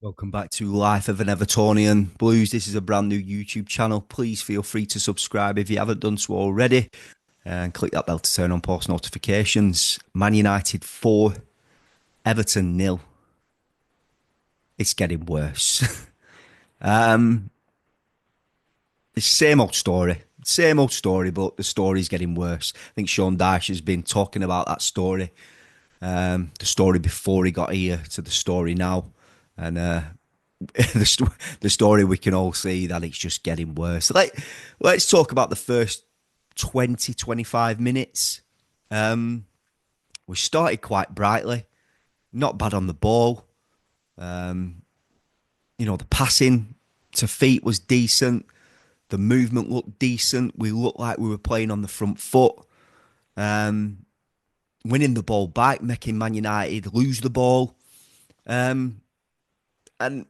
Welcome back to Life of an Evertonian Blues. This is a brand new YouTube channel. Please feel free to subscribe if you haven't done so already and click that bell to turn on post notifications. Man United 4, Everton nil. It's getting worse. um, it's same old story, but the story's getting worse. I think Sean Dyche has been talking about that story, the story before he got here to the story now, and the story we can all see that it's just getting worse. Let's talk about the first 20, 25 minutes. We started quite brightly, not bad on the ball. The passing to feet was decent. The movement looked decent. We looked like we were playing on the front foot. Winning the ball back, making Man United lose the ball. And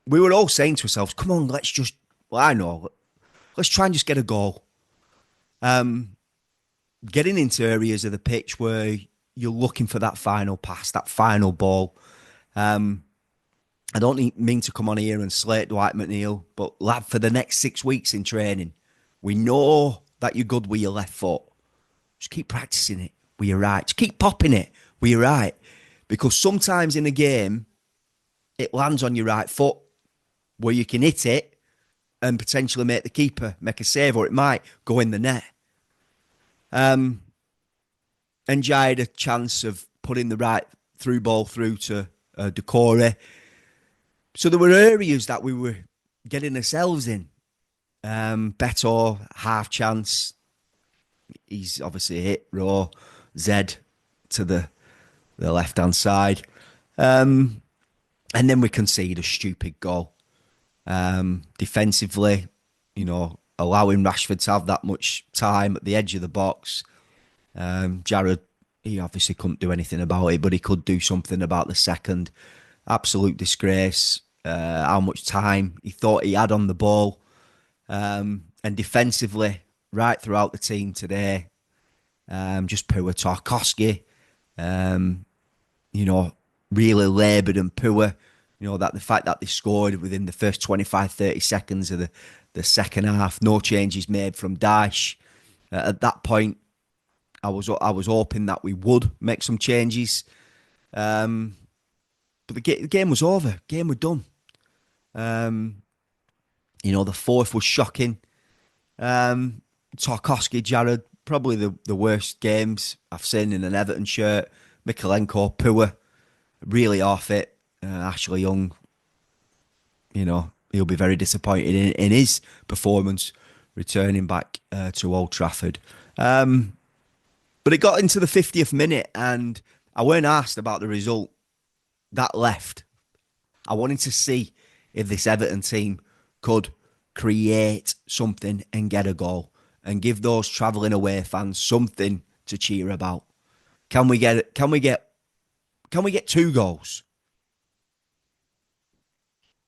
we were all saying to ourselves, come on, let's try and just get a goal. Getting into areas of the pitch where you're looking for that final pass, that final ball. I don't mean to come on here and slate Dwight McNeil, but lad, for the next 6 weeks in training, we know that you're good with your left foot. Just keep practicing it with your right. Just keep popping it with your right. Because sometimes in a game, it lands on your right foot where you can hit it and potentially make the keeper make a save, or it might go in the net. And Jai had a chance of putting the right through ball through to Decore. So there were areas that we were getting ourselves in. Beto, half chance. He's obviously hit raw. Zed to the left-hand side. And then we concede a stupid goal. Defensively, allowing Rashford to have that much time at the edge of the box. Jared, he obviously couldn't do anything about it, but he could do something about the second. Absolute disgrace. How much time he thought he had on the ball. And defensively, right throughout the team today, just poor. Tarkowski, really laboured and poor. That the fact that they scored within the first 25, 30 seconds of the second half, no changes made from Dyche. At that point, I was hoping that we would make some changes. But the game was over. Game was done. The fourth was shocking. Tarkowski, Jared, probably the worst games I've seen in an Everton shirt. Mikalenko, poor. Really off it. Ashley Young, he'll be very disappointed in his performance returning back to Old Trafford. But it got into the 50th minute and I weren't asked about the result. That left. I wanted to see if this Everton team could create something and get a goal and give those travelling away fans something to cheer about. Can we get 2 goals?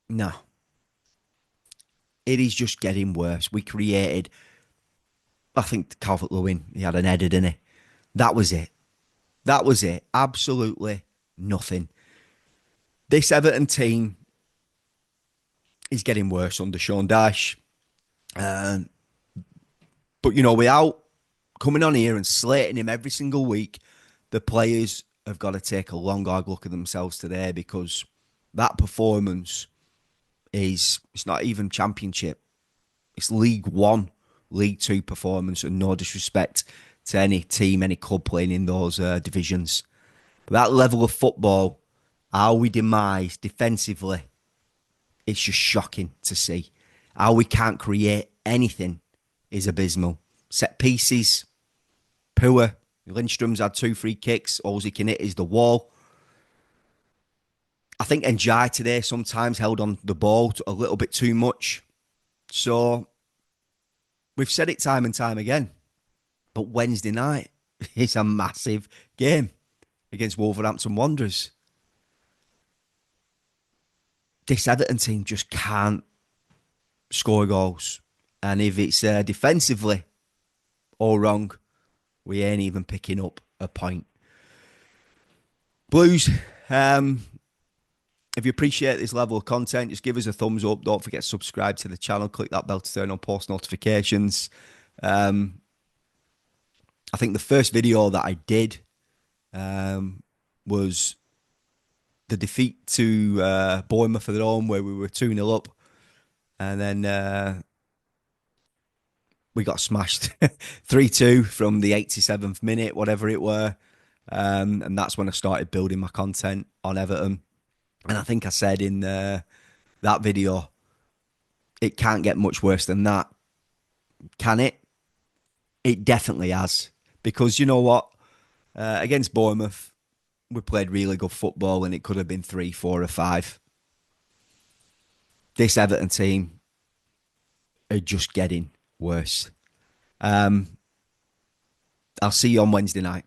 No. It is just getting worse. We created, I think Calvert-Lewin, he had an header, didn't he? That was it. Absolutely nothing. This Everton team is getting worse under Sean Dyche. But, without coming on here and slating him every single week, the players have got to take a long, hard look at themselves today because that performance it's not even Championship. It's League One, League Two performance, and no disrespect to any team, any club playing in those divisions. But that level of football, how we demise defensively, it's just shocking to see. How we can't create anything is abysmal. Set pieces, poor. Lindstrom's had 2 free kicks. All he can hit is the wall. I think Njai today sometimes held on the ball a little bit too much. So we've said it time and time again. But Wednesday night is a massive game against Wolverhampton Wanderers. This Everton team just can't score goals. And if it's defensively all wrong, we ain't even picking up a point. Blues, If you appreciate this level of content, just give us a thumbs up. Don't forget to subscribe to the channel. Click that bell to turn on post notifications. Um, I think the first video that I did was the defeat to Bournemouth at home, where we were 2-0 up. And then we got smashed 3-2 from the 87th minute, whatever it were. And that's when I started building my content on Everton. And I think I said in that video, it can't get much worse than that. Can it? It definitely has. Because you know what? Against Bournemouth, we played really good football and it could have been 3, 4, or 5. This Everton team are just getting worse. I'll see you on Wednesday night.